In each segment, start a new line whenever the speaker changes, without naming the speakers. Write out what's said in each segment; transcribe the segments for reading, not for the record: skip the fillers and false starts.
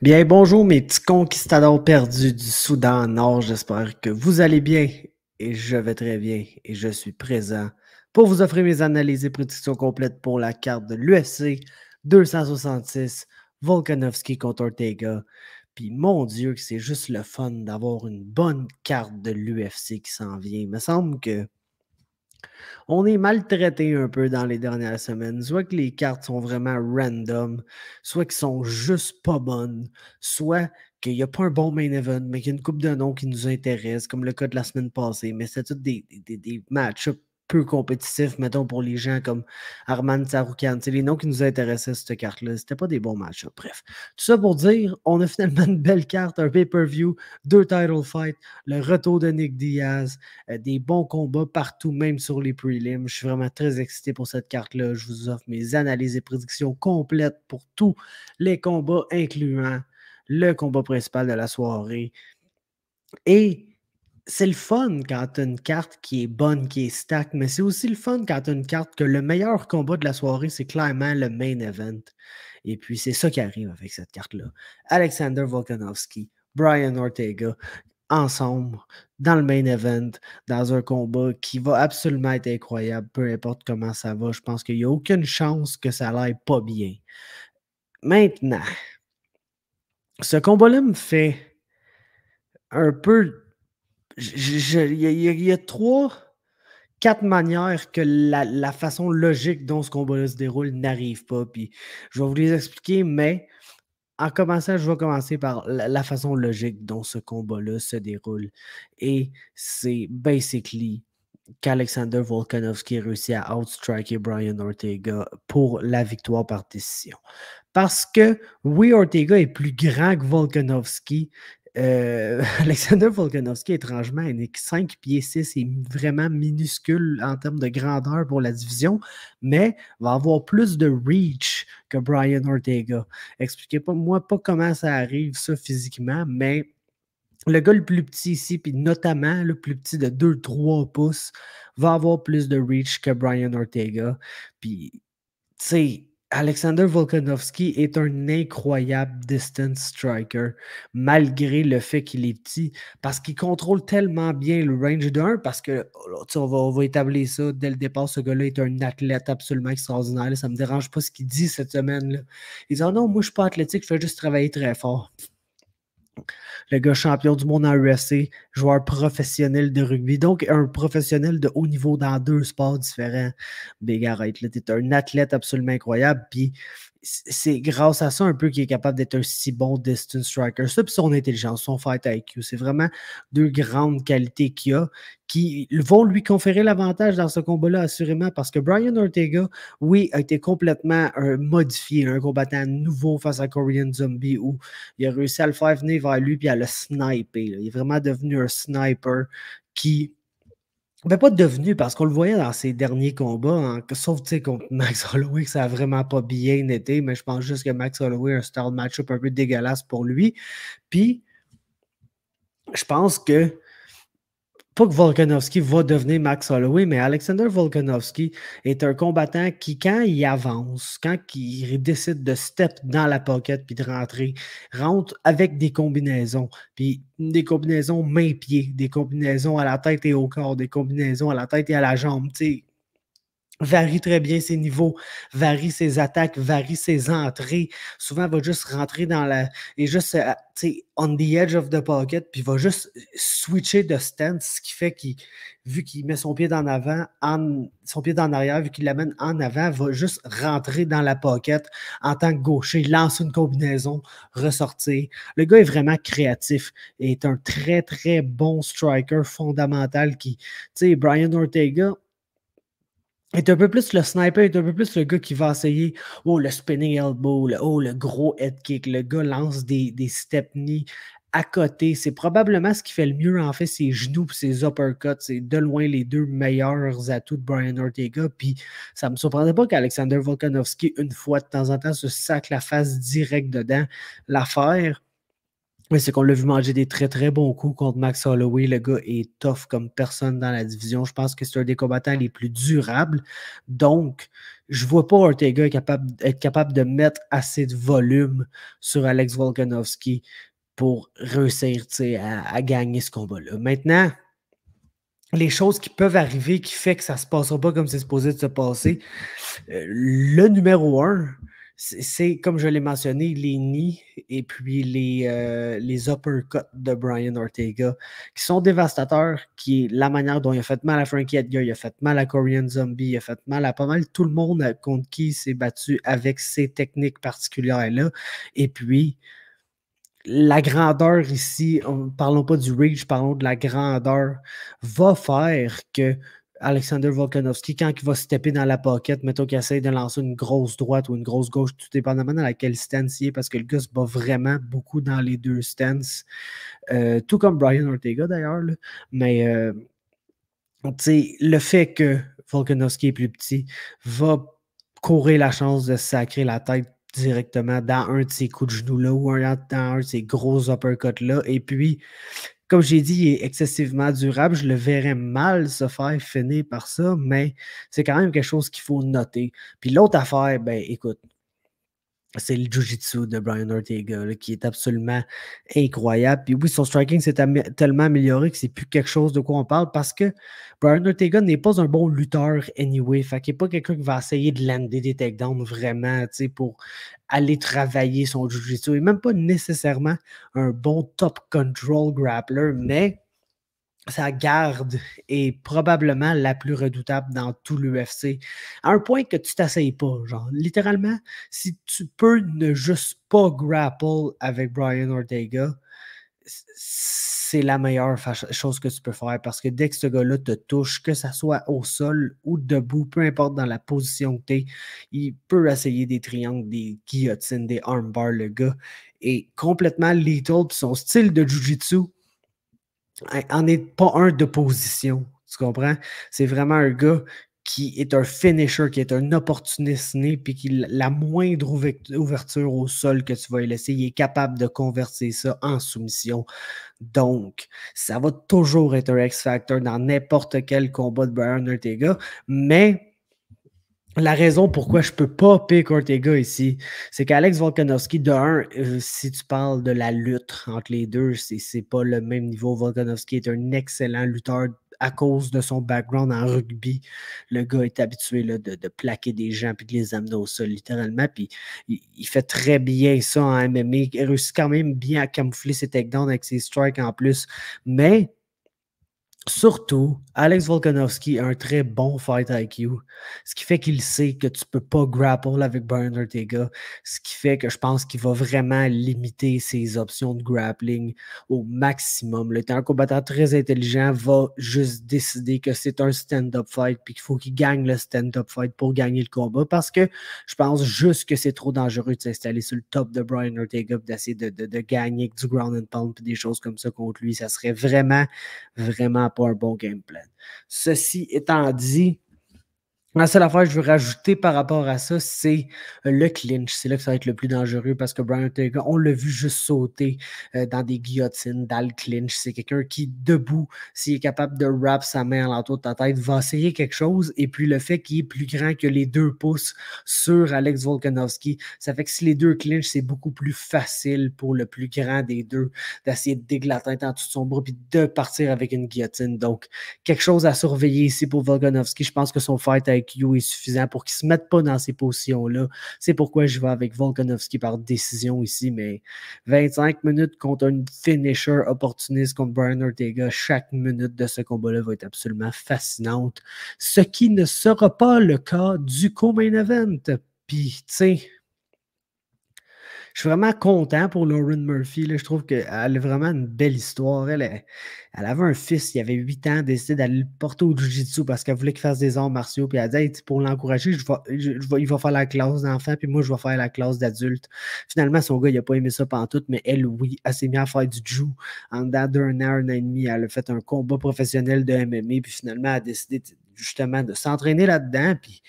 Bien, bonjour mes petits conquistadors perdus du Soudan Nord. J'espère que vous allez bien et je vais très bien et je suis présent pour vous offrir mes analyses et prédictions complètes pour la carte de l'UFC 266 Volkanovski contre Ortega. Puis mon Dieu que c'est juste le fun d'avoir une bonne carte de l'UFC qui s'en vient. Il me semble que on est maltraité un peu dans les dernières semaines. Soit que les cartes sont vraiment random, soit qu'elles sont juste pas bonnes, soit qu'il n'y a pas un bon main event, mais qu'il y a une coupe de noms qui nous intéresse, comme le cas de la semaine passée. Mais c'est tous des match-ups peu compétitifs, mettons, pour les gens comme Arman Tsarukyan. C'est les noms qui nous intéressaient, cette carte-là. C'était pas des bons match-ups. Bref. Tout ça pour dire, on a finalement une belle carte, un pay-per-view, 2 title fights, le retour de Nick Diaz, des bons combats partout, même sur les prelims. Je suis vraiment très excité pour cette carte-là. Je vous offre mes analyses et prédictions complètes pour tous les combats, incluant le combat principal de la soirée. Et c'est le fun quand tu as une carte qui est bonne, qui est stack, mais c'est aussi le fun quand tu as une carte que le meilleur combat de la soirée, c'est clairement le main event. Et puis, c'est ça qui arrive avec cette carte-là. Alexander Volkanovski, Brian Ortega, ensemble, dans le main event, dans un combat qui va absolument être incroyable, peu importe comment ça va. Je pense qu'il n'y a aucune chance que ça aille pas bien. Maintenant, ce combat-là me fait un peu... Il y a 4 manières que la façon logique dont ce combat-là se déroule n'arrive pas. Puis je vais vous les expliquer, mais en commençant, je vais commencer par la façon logique dont ce combat-là se déroule. Et c'est basically qu'Alexander Volkanovski a réussi à outstriker Brian Ortega pour la victoire par décision. Parce que, oui, Ortega est plus grand que Volkanovski. Alexander Volkanovski, étrangement, n'est que 5 pieds 6 et vraiment minuscule en termes de grandeur pour la division, mais va avoir plus de reach que Brian Ortega. Expliquez-moi pas comment ça arrive, ça, physiquement, mais le gars le plus petit ici, puis notamment le plus petit de 2-3 pouces, va avoir plus de reach que Brian Ortega. Puis, tu sais, Alexander Volkanovski est un incroyable distance striker, malgré le fait qu'il est petit, parce qu'il contrôle tellement bien le range d'un, parce que, on va établir ça dès le départ, ce gars-là est un athlète absolument extraordinaire. Là, ça ne me dérange pas ce qu'il dit cette semaine. Là. Il dit « Ah non, moi je ne suis pas athlétique, je fais juste travailler très fort. » Le gars champion du monde en UFC, joueur professionnel de rugby, donc un professionnel de haut niveau dans 2 sports différents. Big arrête, là, t'es un athlète absolument incroyable, puis c'est grâce à ça un peu qu'il est capable d'être un si bon distance striker. Ça, puis son intelligence, son fight IQ, c'est vraiment 2 grandes qualités qu'il a qui vont lui conférer l'avantage dans ce combat-là, assurément, parce que Brian Ortega, oui, a été complètement modifié, un combattant nouveau face à Korean Zombie, où il a réussi à le faire venir vers lui puis à le sniper. Là. Il est vraiment devenu un sniper qui... Ben pas devenu, parce qu'on le voyait dans ses derniers combats, hein, sauf contre Max Holloway, que ça a vraiment pas bien été, mais je pense juste que Max Holloway a un style match-up un peu dégueulasse pour lui. Puis, je pense que pas que Volkanovski va devenir Max Holloway, mais Alexander Volkanovski est un combattant qui, quand il avance, quand il décide de step dans la pocket puis de rentrer, rentre avec des combinaisons. Puis des combinaisons main-pied, des combinaisons à la tête et au corps, des combinaisons à la tête et à la jambe. Tu sais, varie très bien ses niveaux, varie ses attaques, varie ses entrées. Souvent, va juste rentrer dans la... et juste, tu sais, on the edge of the pocket, puis va juste switcher de stance, ce qui fait qu'il, vu qu'il met son pied en avant, son pied en arrière, vu qu'il l'amène en avant, va juste rentrer dans la pocket en tant que gaucher, lancer une combinaison, ressortir. Le gars est vraiment créatif et est un très, très bon striker fondamental qui, tu sais, Brian Ortega, est un peu plus le sniper, est un peu plus le gars qui va essayer le spinning elbow, le gros head kick. Le gars lance des step knees à côté. C'est probablement ce qui fait le mieux, en fait, ses genoux et ses uppercuts. C'est de loin les 2 meilleurs atouts de Brian Ortega. Puis ça ne me surprendrait pas qu'Alexander Volkanovski, une fois de temps en temps, se sac la face direct dedans. L'affaire, Oui, c'est qu'on l'a vu manger des très, très bons coups contre Max Holloway. Le gars est tough comme personne dans la division. Je pense que c'est un des combattants les plus durables. Donc, je vois pas Ortega être capable de mettre assez de volume sur Alex Volkanovski pour réussir à gagner ce combat-là. Maintenant, les choses qui peuvent arriver qui fait que ça se passera pas comme c'est supposé de se passer, le numéro un, c'est, comme je l'ai mentionné, les knees et puis les uppercuts de Brian Ortega, qui sont dévastateurs, qui est la manière dont il a fait mal à Frankie Edgar, il a fait mal à Korean Zombie, il a fait mal à pas mal tout le monde contre qui il s'est battu avec ces techniques particulières-là. Et puis, la grandeur ici, parlons pas du reach, parlons de la grandeur, va faire que Alexander Volkanovski, quand il va stepper dans la pocket, mettons qu'il essaie de lancer une grosse droite ou une grosse gauche, tout dépendamment dans laquelle stance il est, parce que le gars se bat vraiment beaucoup dans les deux stances, tout comme Brian Ortega d'ailleurs, mais le fait que Volkanovski est plus petit va courir la chance de sacrer la tête directement dans un de ces coups de genoux-là ou dans un de ces gros uppercuts-là. Et puis, comme j'ai dit, il est excessivement durable. Je le verrais mal se faire finir par ça, mais c'est quand même quelque chose qu'il faut noter. Puis l'autre affaire, ben écoute, c'est le Jiu-Jitsu de Brian Ortega là, qui est absolument incroyable. Puis oui, son striking s'est tellement amélioré que c'est plus quelque chose de quoi on parle parce que Brian Ortega n'est pas un bon lutteur anyway. Fait qu'il n'est pas quelqu'un qui va essayer de lander des takedowns vraiment pour aller travailler son Jiu-Jitsu. Il n'est même pas nécessairement un bon top control grappler, mais sa garde est probablement la plus redoutable dans tout l'UFC. À un point que tu t'essayes pas. Genre, littéralement, si tu peux ne juste pas grapple avec Brian Ortega, c'est la meilleure chose que tu peux faire parce que dès que ce gars-là te touche, que ça soit au sol ou debout, peu importe dans la position que tu es, il peut essayer des triangles, des guillotines, des armbars, le gars est complètement lethal. Puis son style de jiu-jitsu en est pas un de position. Tu comprends? C'est vraiment un gars qui est un finisher, qui est un opportuniste né, puis qui, la moindre ouverture au sol que tu vas y laisser, il est capable de convertir ça en soumission. Donc, ça va toujours être un X-Factor dans n'importe quel combat de Brian Ortega, mais la raison pourquoi je peux pas pick Ortega ici, c'est qu'Alex Volkanovski, de un, si tu parles de la lutte entre les deux, c'est pas le même niveau. Volkanovski est un excellent lutteur à cause de son background en rugby. Le gars est habitué là, de plaquer des gens puis de les amener au sol, littéralement. Puis il fait très bien ça en MMA. Il réussit quand même bien à camoufler ses takedowns avec ses strikes en plus. Mais surtout, Alex Volkanovski a un très bon fight IQ, ce qui fait qu'il sait que tu ne peux pas grapple avec Brian Ortega, ce qui fait que je pense qu'il va vraiment limiter ses options de grappling au maximum. Le un combattant très intelligent va juste décider que c'est un stand-up fight puis qu'il faut qu'il gagne le stand-up fight pour gagner le combat parce que je pense juste que c'est trop dangereux de s'installer sur le top de Brian Ortega et d'essayer de gagner du ground and pound et des choses comme ça contre lui. Ça serait vraiment pas un bon game plan. Ceci étant dit, la seule affaire que je veux rajouter par rapport à ça, c'est le clinch. C'est là que ça va être le plus dangereux parce que Brian Ortega, on l'a vu juste sauter dans des guillotines, dans le clinch. C'est quelqu'un qui, debout, s'il est capable de wrap sa main alentour de ta tête, va essayer quelque chose. Et puis le fait qu'il est plus grand que les 2 pouces sur Alex Volkanovski, ça fait que si les deux clinch, c'est beaucoup plus facile pour le plus grand des deux d'essayer de déglater en dessous de son bras puis de partir avec une guillotine. Donc, quelque chose à surveiller ici pour Volkanovski. Je pense que son fight IQ est suffisant pour qu'il ne se mette pas dans ces positions-là. C'est pourquoi je vais avec Volkanovski par décision ici, mais 25 minutes contre un finisher opportuniste contre Brian Ortega, chaque minute de ce combat-là va être absolument fascinante. Ce qui ne sera pas le cas du co-main event. Puis, tu sais, je suis vraiment content pour Lauren Murphy. Là. Je trouve qu'elle a vraiment une belle histoire. Elle avait un fils, il avait 8 ans, décidé d'aller le porter au Jiu-Jitsu parce qu'elle voulait qu'il fasse des arts martiaux. Puis elle a dit, hey, pour l'encourager, il va faire la classe d'enfant, puis moi, je vais faire la classe d'adulte. Finalement, son gars, il n'a pas aimé ça pantoute, mais elle, oui, elle s'est mise à faire du Jiu. En dedans d'un an, un an et demi, elle a fait un combat professionnel de MMA, puis finalement, elle a décidé justement de s'entraîner là-dedans. Puis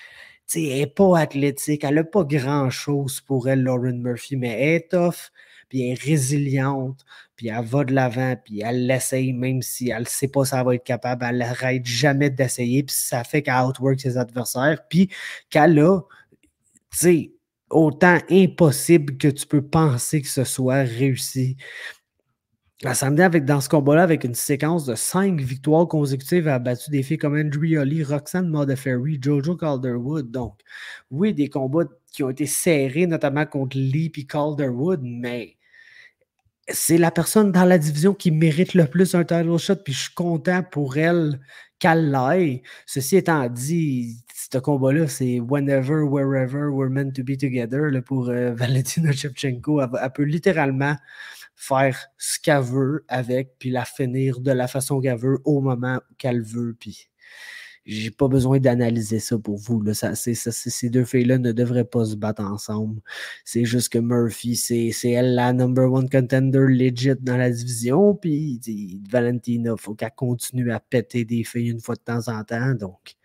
Tu sais, elle n'est pas athlétique, elle n'a pas grand-chose pour elle, Lauren Murphy, mais elle est tough, puis elle est résiliente, puis elle va de l'avant, puis elle l'essaye, même si elle ne sait pas si elle va être capable, elle n'arrête jamais d'essayer, puis ça fait qu'elle outwork ses adversaires, puis qu'elle a, tu sais, autant impossible que tu peux penser que ce soit réussi. Elle s'en venait dans ce combat-là avec une séquence de 5 victoires consécutives. Elle a battu des filles comme Andrea Roxanne Modafferi, Jojo Calderwood. Donc, oui, des combats qui ont été serrés, notamment contre Lee et Calderwood, mais c'est la personne dans la division qui mérite le plus un title shot, puis je suis content pour elle qu'elle l'aille. Ceci étant dit, ce combat-là, c'est whenever, wherever, we're meant to be together là, pour Valentina Shevchenko. Elle peut littéralement faire ce qu'elle veut avec, puis la finir de la façon qu'elle veut, au moment qu'elle veut, puis j'ai pas besoin d'analyser ça pour vous. Là. Ces deux filles-là ne devraient pas se battre ensemble. C'est juste que Murphy, c'est elle la number one contender legit dans la division. Puis Valentina, il faut qu'elle continue à péter des filles une fois de temps en temps. Donc,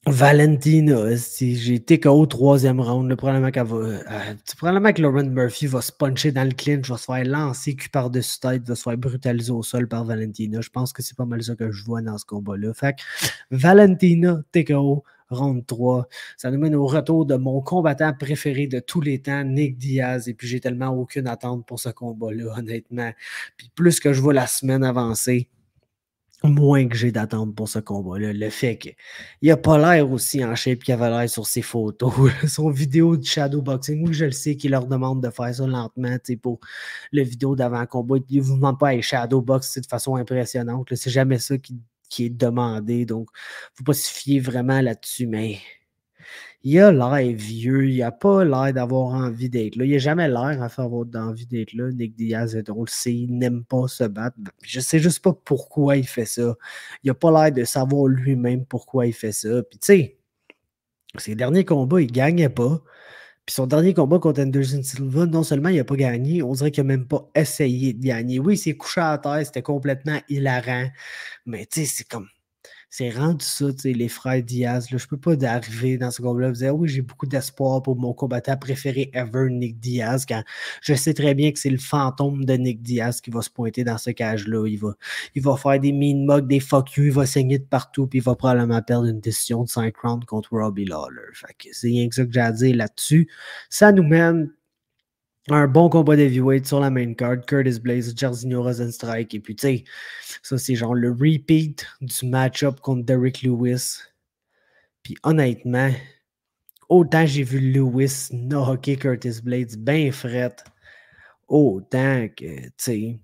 Valentina, si j'ai TKO au troisième round, là, probablement que Lauren Murphy va se puncher dans le clinch, va se faire lancer cul par-dessus tête, va se faire brutaliser au sol par Valentina. Je pense que c'est pas mal ça que je vois dans ce combat-là. Fait que Valentina, TKO, round 3. Ça nous mène au retour de mon combattant préféré de tous les temps, Nick Diaz. Et puis j'ai tellement aucune attente pour ce combat-là, honnêtement. Puis plus que je vois la semaine avancer, moins que j'ai d'attente pour ce combat-là. Le fait qu'il n'a pas l'air aussi en shape qu'il avait l'air sur ses photos. Son vidéo de shadowboxing, oui, je le sais qu'il leur demande de faire ça lentement pour le vidéo d'avant-combat. Il ne vous demande pas à shadowbox de façon impressionnante. C'est jamais ça qui est demandé. Donc, il ne faut pas se fier vraiment là-dessus, mais il a l'air vieux, il n'a pas l'air d'avoir envie d'être là. Il n'a jamais l'air à faire avoir envie d'être là. Nick Diaz, on le sait, il n'aime pas se battre. Je ne sais juste pas pourquoi il fait ça. Il n'a pas l'air de savoir lui-même pourquoi il fait ça. Puis tu sais, ses derniers combats, il ne gagnait pas. Puis son dernier combat contre Anderson Silva, non seulement il n'a pas gagné, on dirait qu'il n'a même pas essayé de gagner. Oui, il s'est couché à terre, c'était complètement hilarant. Mais tu sais, c'est comme... C'est rendu ça, tu sais, les frères Diaz. Là, je peux pas arriver dans ce combat-là et dire oui, j'ai beaucoup d'espoir pour mon combattant préféré ever, Nick Diaz, quand je sais très bien que c'est le fantôme de Nick Diaz qui va se pointer dans ce cage-là. Il va faire des mean mugs, des fuck you, il va saigner de partout, puis il va probablement perdre une décision de 5 rounds contre Robbie Lawler. Fait que c'est rien que ça que j'ai à dire là-dessus. Ça nous mène un bon combat d'heavyweight sur la main card, Curtis Blaydes, Jairzinho Rozenstruik, et puis tu sais, ça c'est genre le repeat du match-up contre Derrick Lewis. Puis honnêtement, autant j'ai vu Lewis knocker Curtis Blaydes bien fret, autant que, tu sais,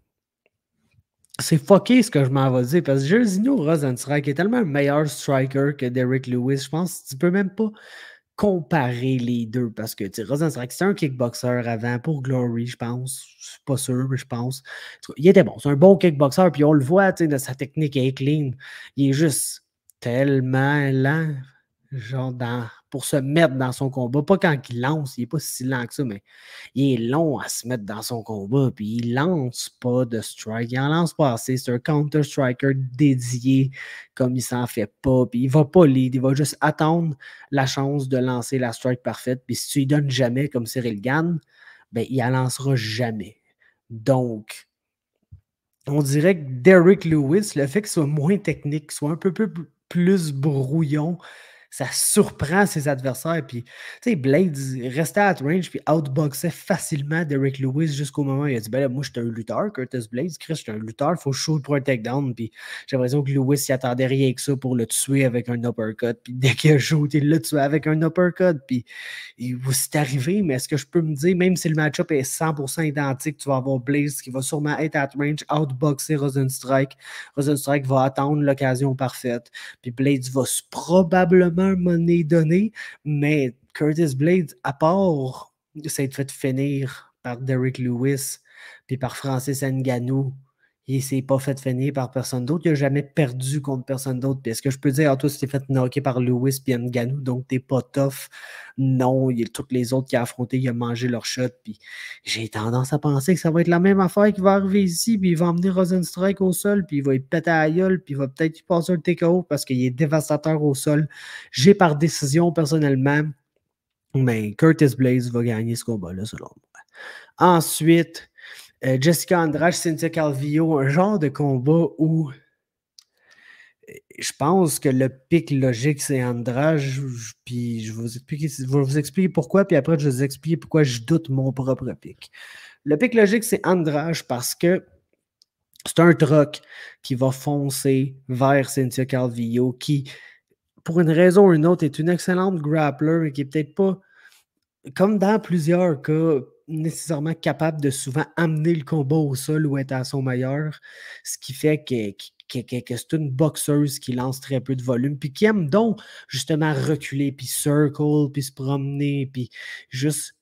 c'est fucké ce que je m'en vais dire, parce que Jairzinho Rozenstruik est tellement un meilleur striker que Derrick Lewis, je pense que tu peux même pas comparer les deux parce que Rozenstruik, c'était un kickboxer avant pour Glory, je pense. Je suis pas sûr, mais je pense. Il était bon. C'est un bon kickboxer, puis on le voit, sa technique est clean. Il est juste tellement lent, genre pour se mettre dans son combat. Pas quand il lance, il est pas si lent que ça, mais il est long à se mettre dans son combat, puis il lance pas de strike. Il en lance pas assez. C'est un counter-striker dédié, comme il s'en fait pas, puis il va pas lead, il va juste attendre la chance de lancer la strike parfaite, puis si tu lui donnes jamais, comme Cyril Gane, ben, il la lancera jamais. Donc, on dirait que Derrick Lewis, le fait qu'il soit moins technique, qu'il soit un peu plus brouillon, ça surprend ses adversaires. Puis, tu sais, Blaydes restait à range puis outboxait facilement Derrick Lewis jusqu'au moment où il a dit ben là, moi, je suis un lutteur, Curtis Blaydes. Chris, je suis un lutteur, il faut shoot pour un takedown. Puis, j'ai l'impression que Lewis s'y attendait rien que ça pour le tuer avec un uppercut. Puis, dès qu'il a shoot, il l'a tué avec un uppercut. Puis, c'est arrivé, mais est-ce que je peux me dire, même si le match-up est 100% identique, tu vas avoir Blaydes qui va sûrement être at range, outboxer Rozenstruik. Rozenstruik va attendre l'occasion parfaite. Puis, Blaydes va probablement monnaie donnée, mais Curtis Blaydes, à part s'être fait finir par Derrick Lewis puis par Francis Ngannou, Il s'est pas fait finir par personne d'autre. Il n'a jamais perdu contre personne d'autre. Puis est-ce que je peux dire, toi, tu t'es fait knocker par Lewis et Ngannou, donc t'es pas tough? Non, tous les autres qu'il a affrontés, il a mangé leur shot. Puis j'ai tendance à penser que ça va être la même affaire qui va arriver ici. Puis il va emmener Rosenstrike au sol, puis il va y péter à la gueule, puis il va peut-être y passer un TKO parce qu'il est dévastateur au sol. J'ai par décision, personnellement, mais Curtis Blaze va gagner ce combat-là, selon moi. Ensuite, Jessica Andrade, Cynthia Calvillo, un genre de combat où je pense que le pic logique, c'est Andrade, puis je vais vous expliquer pourquoi, puis après, je vais vous expliquer pourquoi je doute mon propre pic. Le pic logique, c'est Andrade parce que c'est un truck qui va foncer vers Cynthia Calvillo, qui, pour une raison ou une autre, est une excellente grappler, mais qui n'est peut-être pas, comme dans plusieurs cas, nécessairement capable de souvent amener le combat au sol ou être à son meilleur, ce qui fait que c'est une boxeuse qui lance très peu de volume, puis qui aime donc justement reculer, puis circle, puis se promener, puis juste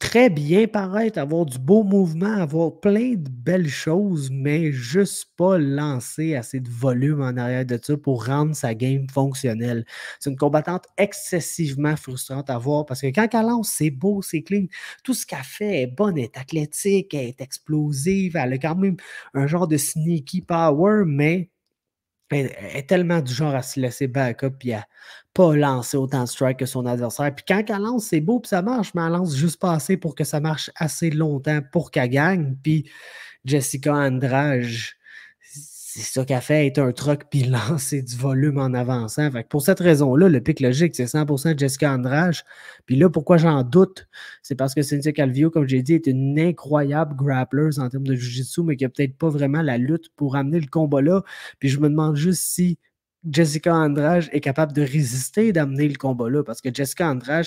très bien paraître, avoir du beau mouvement, avoir plein de belles choses, mais juste pas lancer assez de volume en arrière de ça pour rendre sa game fonctionnelle. C'est une combattante excessivement frustrante à voir parce que quand elle lance, c'est beau, c'est clean. Tout ce qu'elle fait est bonne, elle est athlétique, elle est explosive, elle a quand même un genre de sneaky power, mais elle est tellement du genre à se laisser back-up et à pas lancer autant de strikes que son adversaire. Puis quand elle lance, c'est beau puis ça marche, mais elle lance juste pas assez pour que ça marche assez longtemps pour qu'elle gagne. Puis Jessica Andrade, c'est ça qu'elle fait, être un truck puis lancer du volume en avançant. Fait que pour cette raison-là, le pic logique, c'est 100% Jessica Andrade. Puis là, pourquoi j'en doute? C'est parce que Cynthia Calvillo, comme j'ai dit, est une incroyable grappler en termes de jiu-jitsu, mais qui n'a peut-être pas vraiment la lutte pour amener le combat là. Puis je me demande juste si Jessica Andrade est capable de résister et d'amener le combat là, parce que Jessica Andrade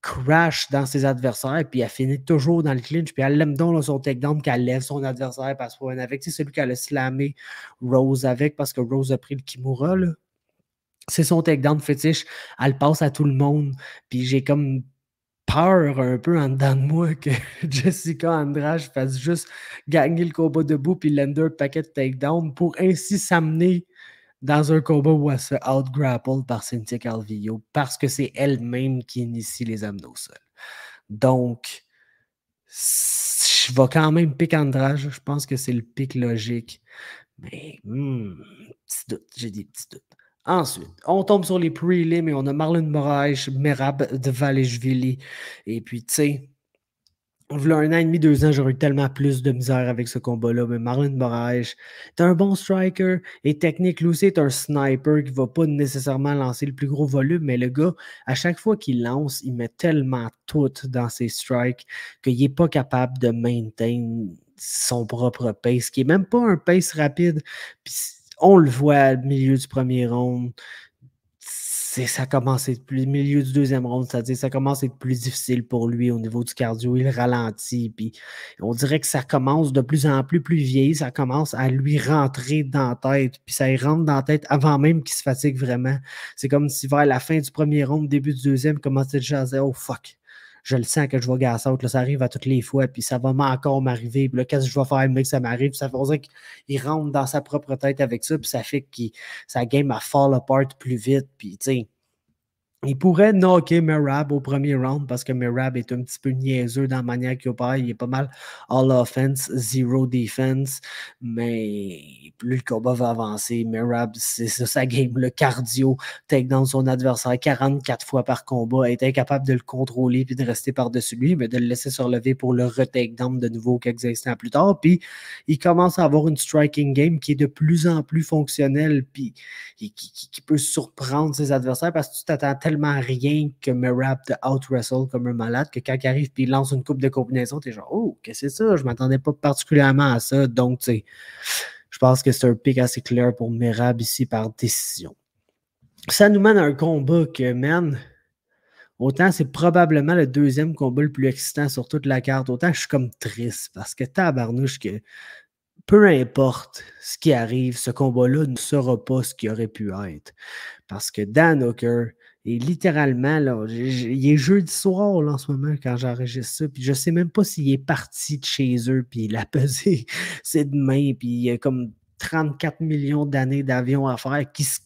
crash dans ses adversaires, puis elle finit toujours dans le clinch, puis elle l'aime donc là, son takedown, qu'elle lève son adversaire, passe pour un avec. C'est celui qu'elle a slamé Rose avec, parce que Rose a pris le Kimura, là. C'est son takedown fétiche. Elle passe à tout le monde, puis j'ai comme peur un peu en dedans de moi que Jessica Andrade fasse juste gagner le combat debout, puis l'ender le paquet de takedown pour ainsi s'amener dans un combat où elle se fait out-grapple par Cynthia Calvillo parce que c'est elle-même qui initie les amener au sol. Donc, je vais quand même pick Andrade. Je pense que c'est le pick logique. Mais, petit doute. J'ai des petits doutes. Ensuite, on tombe sur les prelims et on a Marlon Moraes, Merab de Valeshvili. Et puis, tu sais, v'là 1 an et demi, 2 ans, j'aurais eu tellement plus de misère avec ce combat-là. Mais Marlon Moraes est un bon striker et technique. Lui aussi est un sniper qui va pas nécessairement lancer le plus gros volume, mais le gars, à chaque fois qu'il lance, il met tellement tout dans ses strikes qu'il n'est pas capable de maintenir son propre pace, qui est même pas un pace rapide. Puis on le voit au milieu du premier round. Ça commence à être plus milieu du deuxième round, c'est-à-dire ça commence à être plus difficile pour lui au niveau du cardio, il ralentit, puis on dirait que ça commence de plus en plus vieilli, ça commence à lui rentrer dans la tête, puis ça lui rentre dans la tête avant même qu'il se fatigue vraiment. C'est comme si vers la fin du premier round, début du deuxième, il commençait déjà à dire « Oh fuck! » Je le sens que je vais gasser out, là, ça arrive à toutes les fois, puis ça va encore m'arriver, puis là, qu'est-ce que je vais faire, mec, ça m'arrive, ça fait dire qu'il rentre dans sa propre tête avec ça, puis ça fait que sa game a fall apart plus vite, puis tu sais, il pourrait knocker Merab au premier round parce que Merab est un petit peu niaiseux dans la manière qu'il opère. Il est pas mal all offense, zero defense. Mais plus le combat va avancer, Merab, c'est ça sa game. Le cardio, take down son adversaire 44 fois par combat, être incapable de le contrôler puis de rester par-dessus lui, mais de le laisser se relever pour le retake down de nouveau quelques instants plus tard. Puis il commence à avoir une striking game qui est de plus en plus fonctionnelle puis qui peut surprendre ses adversaires parce que tu t'attends tellement à rien que Merab te out-wrestle comme un malade que quand il arrive et il lance une coupe de combinaison, t'es genre « Oh, qu'est-ce que c'est ça? Je m'attendais pas particulièrement à ça. » Donc, tu sais, je pense que c'est un pick assez clair pour Merab ici par décision. Ça nous mène à un combat que, man, autant c'est probablement le deuxième combat le plus excitant sur toute la carte, autant je suis comme triste parce que tabarnouche que peu importe ce qui arrive, ce combat-là ne sera pas ce qu'il aurait pu être. Parce que Dan Hooker Et littéralement, là, il est jeudi soir là, en ce moment quand j'enregistre ça. Puis je sais même pas s'il est parti de chez eux. Puis il a pesé, c'est demain. Puis il y a comme 34 millions d'années d'avion à faire qui se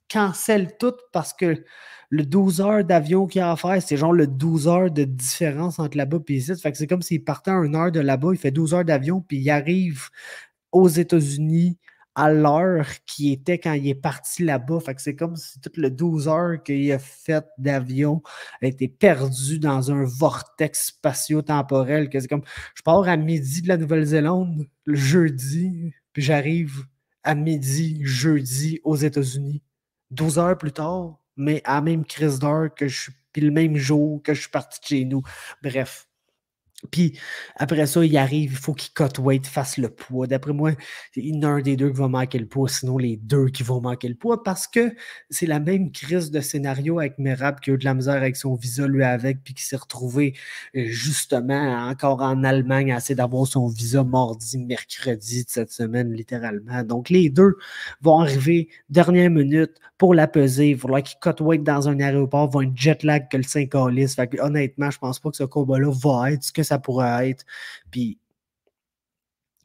cancellent toutes parce que le 12 heures d'avion qu'il y a à faire, c'est genre le 12 heures de différence entre là-bas et ici. Fait que c'est comme s'il partait à 1 heure de là-bas, il fait 12 heures d'avion, puis il arrive aux États-Unis à l'heure qui était quand il est parti là-bas. Fait que c'est comme si tout le 12 heures qu'il a fait d'avion a été perdu dans un vortex spatio-temporel. Que c'est comme, je pars à midi de la Nouvelle-Zélande le jeudi, puis j'arrive à midi jeudi aux États-Unis. 12 heures plus tard, mais à la même crise d'heure que je suis, puis le même jour que je suis parti de chez nous. Bref. Puis après ça, il arrive, il faut qu'il cut weight, fasse le poids. D'après moi, il y en a un des deux qui va manquer le poids, sinon les deux qui vont manquer le poids, parce que c'est la même crise de scénario avec Merab qui a eu de la misère avec son visa, lui avec, puis qui s'est retrouvé justement encore en Allemagne à essayer d'avoir son visa mardi, mercredi de cette semaine, littéralement. Donc les deux vont arriver dernière minute pour la peser. Il faudra qu'il cut weight dans un aéroport, vont être jet lag que le 5 calice. Fait que honnêtement, je pense pas que ce combat-là va être ce que ça pourrait être. Puis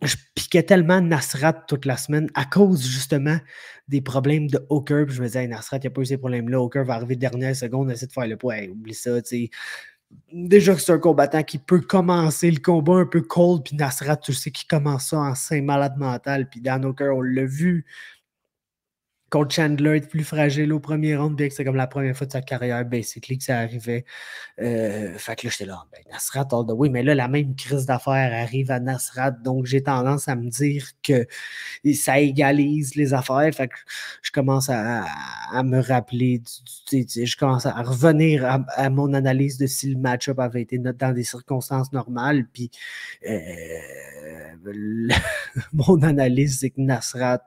je piquais tellement Nasrat toute la semaine à cause justement des problèmes de Hooker. Puis je me disais, hey, Nasrat, il n'y a pas eu ces problèmes-là. Hooker va arriver dernière seconde, essayer de faire le poids. Hey, oublie ça, tu sais. Déjà que c'est un combattant qui peut commencer le combat un peu cold, puis Nasrat, tu sais qu'il commence ça en saint malade mental. Puis Dan Hooker, on l'a vu contre Chandler, être plus fragile au premier round, bien que c'est comme la première fois de sa carrière, basically, que ça arrivait. Fait que là, j'étais là, ben, Nasrat all the way, mais là, la même crise d'affaires arrive à Nasrat, donc j'ai tendance à me dire que ça égalise les affaires, fait que je commence à me rappeler, je commence à revenir à mon analyse de si le match-up avait été dans des circonstances normales, puis mon analyse, c'est que Nasrat...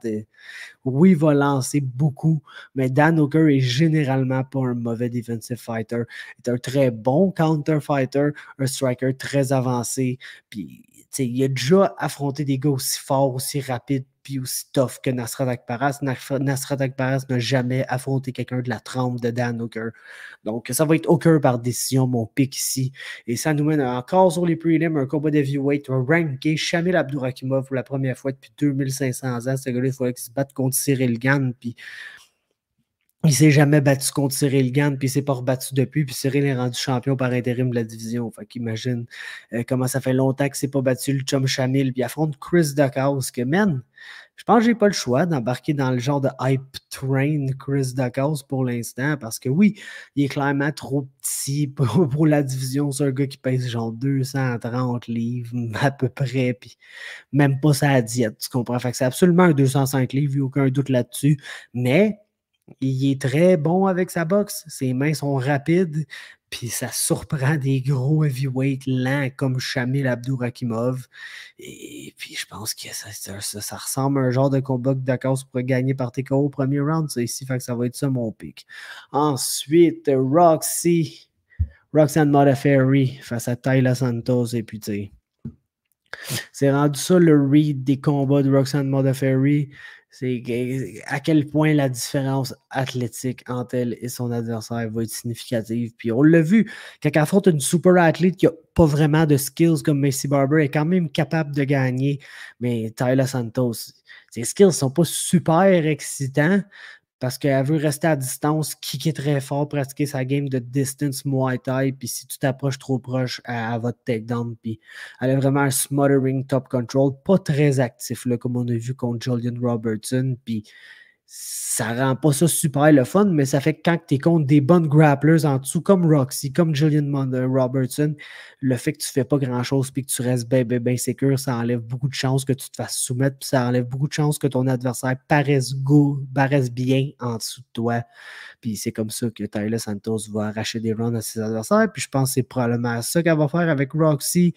oui, il va lancer beaucoup, mais Dan Hooker est généralement pas un mauvais defensive fighter. Il est un très bon counter fighter, un striker très avancé. Puis, il a déjà affronté des gars aussi forts, aussi rapides, puis aussi tough que Nasrat Akparas. Nasrat Akparas n'a jamais affronté quelqu'un de la trempe de Dan Hooker. Donc, ça va être Hooker par décision, mon pick ici. Et ça nous mène encore sur les prelims, un combat d'heavyweight, un ranké, Shamil Abdurakhimov pour la première fois depuis 2500 ans. Ce gars-là, il fallait qu'il se batte contre Cyril Gane, puis il s'est jamais battu contre Cyril Gane, puis il s'est pas rebattu depuis, puis Cyril est rendu champion par intérim de la division. Fait qu'imagine comment ça fait longtemps qu'il s'est pas battu le chum Shamil, puis il affronte Chris Duckhouse, que man, je pense que j'ai pas le choix d'embarquer dans le genre de hype train Chris Duckhouse pour l'instant, parce que oui, il est clairement trop petit pour la division. C'est un gars qui pèse genre 230 livres à peu près, puis même pas sa diète, tu comprends? Fait que c'est absolument un 205 livres, il n'y a aucun doute là-dessus, mais il est très bon avec sa boxe. Ses mains sont rapides, puis ça surprend des gros heavyweights lents comme Shamil Abdurakhimov. Et puis je pense que ça ressemble à un genre de combat que Dakar pourrait gagner par TKO au premier round, ça ici, fait que ça va être ça mon pick. Ensuite, Roxanne Modafferi face à Tayla Santos, et puis tu sais, c'est rendu ça le read des combats de Roxanne Modafferi. C'est à quel point la différence athlétique entre elle et son adversaire va être significative. Puis on l'a vu, quand elle affronte une super athlète qui n'a pas vraiment de skills comme Maycee Barber, elle est quand même capable de gagner. Mais Tayla Santos, ses skills ne sont pas super excitants parce qu'elle veut rester à distance, kicker très fort, pratiquer sa game de distance Muay Thai, puis si tu t'approches trop proche, elle va te take down, puis elle a vraiment un smothering top control, pas très actif, là, comme on a vu contre Julian Robertson, puis ça rend pas ça super le fun, mais ça fait que quand tu es contre des bonnes grapplers en dessous, comme Roxy, comme Julian Robertson, le fait que tu fais pas grand-chose puis que tu restes bien sécure, ça enlève beaucoup de chances que tu te fasses soumettre, puis ça enlève beaucoup de chances que ton adversaire paraisse bien en dessous de toi. Puis c'est comme ça que Tayla Santos va arracher des runs à ses adversaires, puis je pense que c'est probablement ça qu'elle va faire avec Roxy.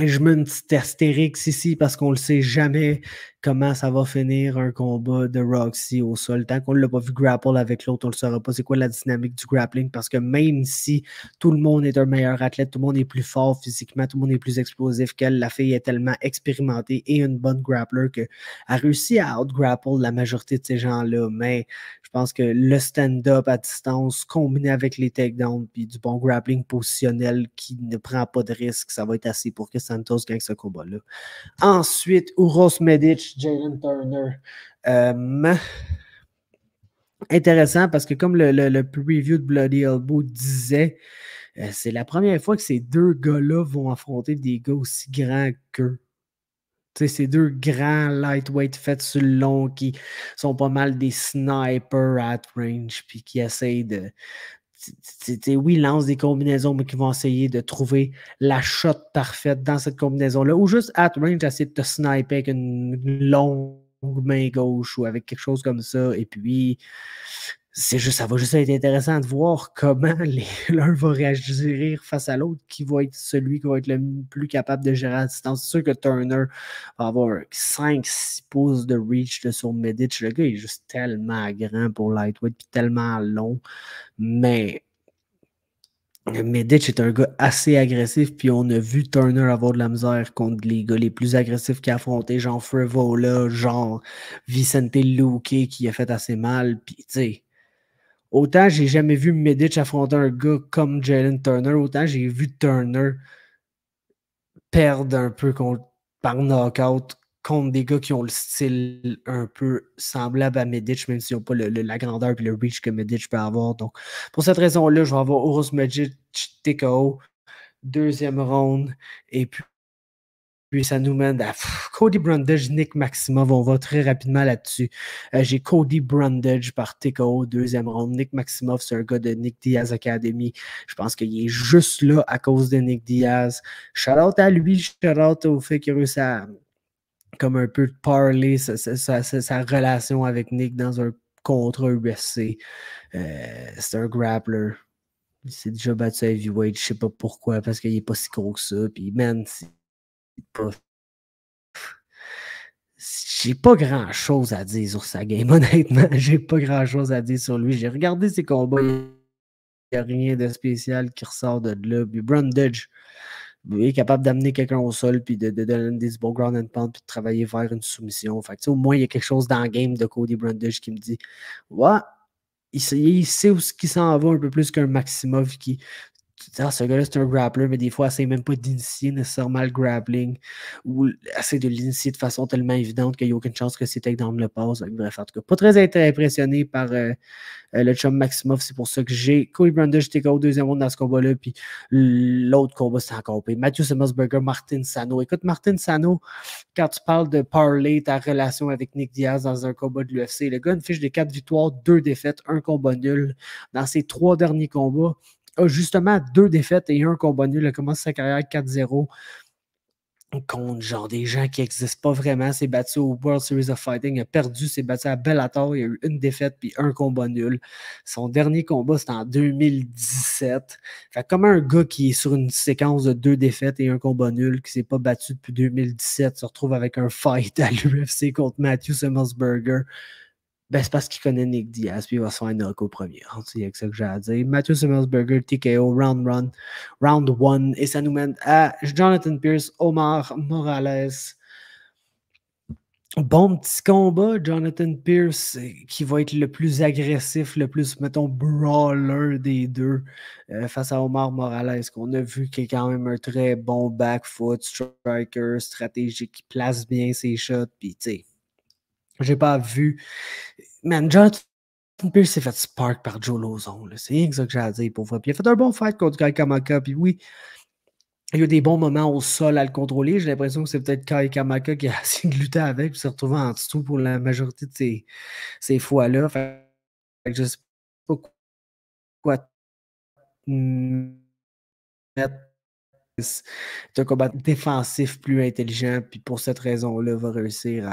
Et je mets une petite astérix ici parce qu'on ne le sait jamais comment ça va finir un combat de Roxy au sol. Tant qu'on ne l'a pas vu grapple avec l'autre, on ne le saura pas. C'est quoi la dynamique du grappling? Parce que même si tout le monde est un meilleur athlète, tout le monde est plus fort physiquement, tout le monde est plus explosif qu'elle, la fille est tellement expérimentée et une bonne grappler qu'elle a réussi à out-grapple la majorité de ces gens-là. Mais je pense que le stand-up à distance, combiné avec les takedowns puis du bon grappling positionnel qui ne prend pas de risque, ça va être assez pour que Santos gagne ce combat-là. Ensuite, Uros Medic, Jalen Turner. Intéressant parce que comme le preview de Bloody Elbow disait, c'est la première fois que ces deux gars-là vont affronter des gars aussi grands qu'eux. Tu sais, ces deux grands lightweight faits sur le long qui sont pas mal des snipers at range puis qui essayent de... Oui, ils lancent des combinaisons, mais qui vont essayer de trouver la shot parfaite dans cette combinaison-là. Ou juste at range, essayer de te sniper avec une longue main gauche ou avec quelque chose comme ça. Et puis, ça va juste être intéressant de voir comment l'un va réagir face à l'autre, qui va être celui qui va être le plus capable de gérer à distance. C'est sûr que Turner va avoir 5-6 pouces de reach là, sur Medic. Le gars est juste tellement grand pour lightweight puis tellement long. Mais Medic est un gars assez agressif, puis on a vu Turner avoir de la misère contre les gars les plus agressifs qu'il a affronté, genre Frivola, genre Vicente Luque qui a fait assez mal. Puis, tu sais, autant j'ai jamais vu Medic affronter un gars comme Jalen Turner, autant j'ai vu Turner perdre un peu par knockout contre des gars qui ont le style un peu semblable à Medic, même s'ils n'ont pas la grandeur et le reach que Medic peut avoir. Donc, pour cette raison-là, je vais avoir Uros Medic TKO, deuxième round, et puis ça nous mène à Cody Brundage, Nick Maximov. On va très rapidement là-dessus. J'ai Cody Brundage par TKO, deuxième round. Nick Maximov, c'est un gars de Nick Diaz Academy. Je pense qu'il est juste là à cause de Nick Diaz. Shout-out à lui, shout-out au fait qu'il a réussi à comme un peu parler sa relation avec Nick dans un contrat UFC. C'est un grappler. Il s'est déjà battu à heavyweight. Je sais pas pourquoi, parce qu'il est pas si gros que ça. Puis, man, c'est pas... J'ai pas grand chose à dire sur sa game, honnêtement. J'ai pas grand chose à dire sur lui. J'ai regardé ses combats. Il n'y a rien de spécial qui ressort de là. Puis Brundage, il est capable d'amener quelqu'un au sol, puis de donner des bons ground and pound, puis de travailler vers une soumission. Fait que, au moins, il y a quelque chose dans le game de Cody Brundage qui me dit ouais, il sait où il s'en va un peu plus qu'un Maximov qui. Ce gars-là, c'est un grappler, mais des fois, essaie même pas d'initier nécessairement le grappling ou essaie de l'initier de façon tellement évidente qu'il n'y a aucune chance que ses takedowns le passent. Bref, en tout cas, pas très impressionné par le chum Maximov. C'est pour ça que j'ai Cody Brundage TKO deuxième round dans ce combat-là. Puis l'autre combat, c'est encore pire. Matthew Semelsberger, Martin Sano. Écoute, Martin Sano, quand tu parles de parler ta relation avec Nick Diaz dans un combat de l'UFC, le gars a une fiche de 4 victoires, 2 défaites, 1 combat nul. Dans ses 3 derniers combats, a justement 2 défaites et 1 combat nul. Il a commencé sa carrière 4-0 contre genre des gens qui n'existent pas vraiment. S'est battu au World Series of Fighting. Il a perdu, s'est battu à Bellator. Il a eu 1 défaite puis 1 combat nul. Son dernier combat, c'était en 2017. Fait comme un gars qui est sur une séquence de 2 défaites et 1 combat nul, qui ne s'est pas battu depuis 2017, se retrouve avec un fight à l'UFC contre Matthew Semelsberger. Ben, c'est parce qu'il connaît Nick Diaz, puis il va se faire un knock au premier round. C'est ça que j'ai à dire. Matthew Semelsberger, TKO, round 1. Et ça nous mène à Jonathan Pierce, Omar Morales. Bon petit combat, Jonathan Pierce, qui va être le plus agressif, le plus, mettons, brawler des deux face à Omar Morales, qu'on a vu qui est quand même un très bon back foot, striker, stratégique, qui place bien ses shots, puis tu sais, j'ai pas vu. Man, Jonathan Pierce s'est fait spark par Joe Lozon. C'est rien que ça que j'ai à dire pour vrai. Puis il a fait un bon fight contre Kai Kamaka. Puis oui, il y a eu des bons moments au sol à le contrôler. J'ai l'impression que c'est peut-être Kai Kamaka qui a essayé de lutter avec puis s'est retrouvé en dessous pour la majorité de ces fois-là. Fait que je sais pas quoi mettre. C'est un combat défensif plus intelligent, puis pour cette raison-là, va réussir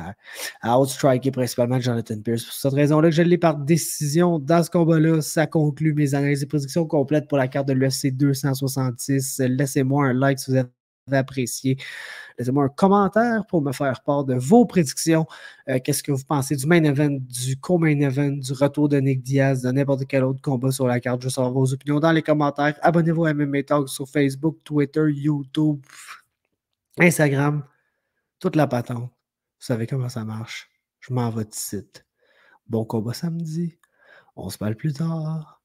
à outstriker principalement Jonathan Pierce. Pour cette raison-là, je l'ai par décision dans ce combat-là. Ça conclut mes analyses et prédictions complètes pour la carte de l'UFC 266. Laissez-moi un like si vous avez apprécié. Laissez-moi un commentaire pour me faire part de vos prédictions. Qu'est-ce que vous pensez du main event, du co-main event, du retour de Nick Diaz, de n'importe quel autre combat sur la carte? Je veux savoir vos opinions dans les commentaires. Abonnez-vous à MMA Talk sur Facebook, Twitter, YouTube, Instagram, toute la patente. Vous savez comment ça marche. Je m'en vais de site. Bon combat samedi. On se parle plus tard.